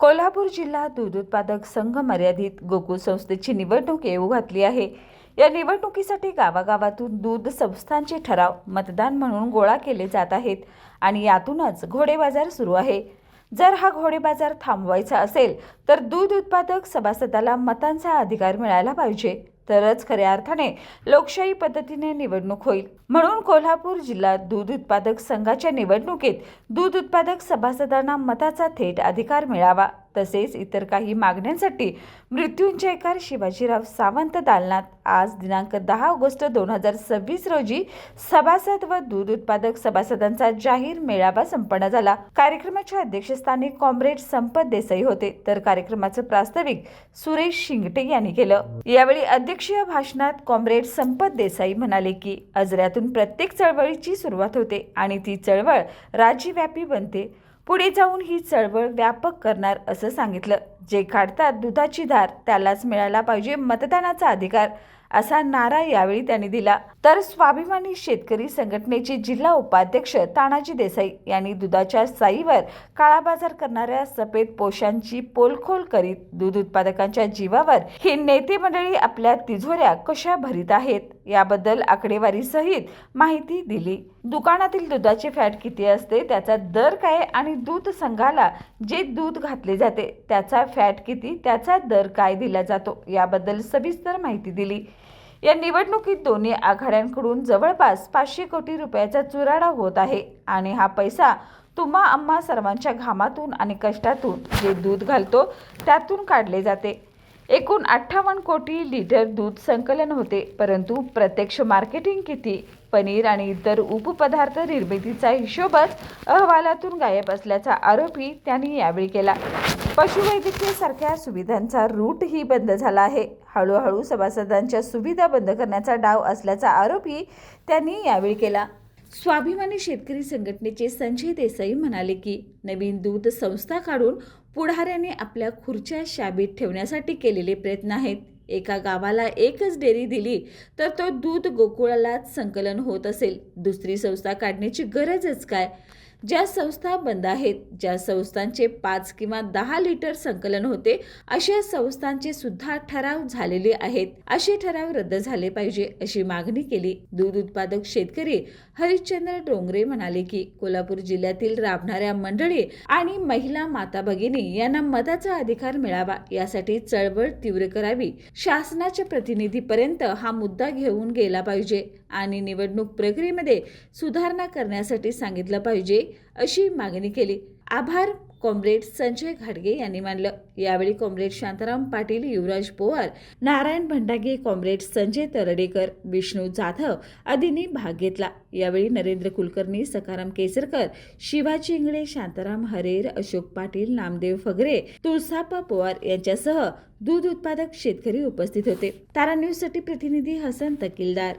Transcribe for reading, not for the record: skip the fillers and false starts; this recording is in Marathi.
कोल्हापूर जिल्हा दूध उत्पादक संघ मर्यादित गोकुळ संस्थेची निवडणूक येऊ घातली आहे। या निवडणुकीसाठी गावागावातून दूध संस्थांचे ठराव मतदान म्हणून गोळा केले जात आहेत आणि यातूनच घोडेबाजार सुरू आहे। जर हा घोडेबाजार थांबवायचा असेल तर दूध उत्पादक सभासदाला मतांचा अधिकार मिळाला पाहिजे, तरच खऱ्या अर्थाने लोकशाही पद्धतीने निवडणूक होईल। म्हणून कोल्हापूर जिल्हा दूध उत्पादक संघाच्या निवडणुकीत दूध उत्पादक सभासदांना मताचा थेट अधिकार मिळावा, तसेच इतर काही मागण्यांसाठी मृत्युंजयकार शिवाजीराव सावंत दालनात आज दिनांक 10 ऑगस्ट 2026 रोजी सभासद व दूध उत्पादक सभासदांचा जाहीर मेळावा संपन्न झाला। कार्यक्रमाच्या अध्यक्षस्थानी कॉम्रेड संपत देसाई होते, तर कार्यक्रमाचे प्रास्ताविक सुरेश शिंगटे यांनी केलं। यावेळी अध्यक्षीय भाषणात कॉम्रेड संपत देसाई म्हणाले की अजऱ्यातून प्रत्येक चळवळीची सुरुवात होते आणि ती चळवळ राज्यव्यापी बनते। पुढे जाऊन ही चळवळ व्यापक करणार असं सांगितलं। जे काढतात दुधाची धार त्यालाच मिळाला पाहिजे मतदानाचा अधिकार, असा नारा यावेळी त्यांनी दिला। तर स्वाभिमानी शेतकरी संघटनेचे जिल्हा उपाध्यक्ष तानाजी देसाई यांनी दुधाच्या साईवर काळाबाजार करणाऱ्या सफेद पोशांची पोलखोल करीत दूध उत्पादकांच्या जीवावर ही नेते मंडळी आपल्या तिजोऱ्या कशा भरीत आहेत याबद्दल आकडेवारी सहित माहिती दिली। दुकानातील दुधाचे फॅट किती असते, त्याचा दर काय आणि दूध संघाला जे दूध घातले जाते त्याचा फॅट किती, त्याचा दर काय दिला जातो याबद्दल सविस्तर माहिती दिली। या निवडणुकीत दोन्ही आघाड्यांकडून जवळपास 500 कोटी रुपयाचा चुराडा होत आहे आणि हा पैसा तुम्हा आम्हा सर्वांच्या घामातून आणि कष्टातून जे दूध घालतो त्यातून काढले जाते। एकूण 58 कोटी लिटर दूध संकलन होते, परंतु प्रत्यक्ष मार्केटिंग किती, पनीर आणि इतर उपपदार्थ निर्मितीचा हिशोबच अहवालातून गायब असल्याचा आरोपही त्यांनी यावेळी केला। पशुवैद्यकीय सारख्या सुविधांचा रूटही बंद झाला आहे। हळूहळू सभासदांच्या सुविधा बंद करण्याचा डाव असल्याचा आरोपही त्यांनी यावेळी केला। स्वाभिमानी शेतकरी संघटनेचे संजय देसाई म्हणाले की नवीन दूध संस्था काढून पुढाऱ्यांनी आपल्या खुर्च्या शाबीत ठेवण्यासाठी केलेले प्रयत्न आहेत। एका गावाला एकच डेअरी दिली तर तो दूध गोकुळालाच संकलन होत असेल, दुसरी संस्था काढण्याची गरजच काय? ज्या संस्था बंद आहेत, ज्या संस्थांचे 5 किंवा 10 लिटर संकलन होते, अशा संस्थांचे सुद्धा ठराव झालेले आहेत। असे ठराव रद्द झाले पाहिजे अशी मागणी केली। दूध उत्पादक शेतकरी हरिश्चंद्र डोंगरे म्हणाले की कोल्हापूर जिल्ह्यातील राबणाऱ्या मंडळी आणि महिला माता भगिनी यांना मताचा अधिकार मिळावा यासाठी चळवळ तीव्र करावी। शासनाच्या प्रतिनिधीपर्यंत हा मुद्दा घेऊन गेला पाहिजे आणि निवडणूक प्रक्रियेमध्ये सुधारणा करण्यासाठी सांगितलं पाहिजे अशी मागणी केली। आभार कॉम्रेड संजय घाटगे यांनी मानलं। यावेळी कॉम्रेड शांताराम पाटील, युवराज पवार, नारायण भंडागे, कॉम्रेड संजय तरडेकर, विष्णू जाधव आदींनी भाग घेतला। यावेळी नरेंद्र कुलकर्णी, सखाराम केसरकर, शिवाजी इंगळे, शांताराम हरेर, अशोक पाटील, नामदेव फगरे, तुळसाप्पा पवार यांच्यासह दूध उत्पादक शेतकरी उपस्थित होते। तारा न्यूज साठी प्रतिनिधी हसन तकीलदार।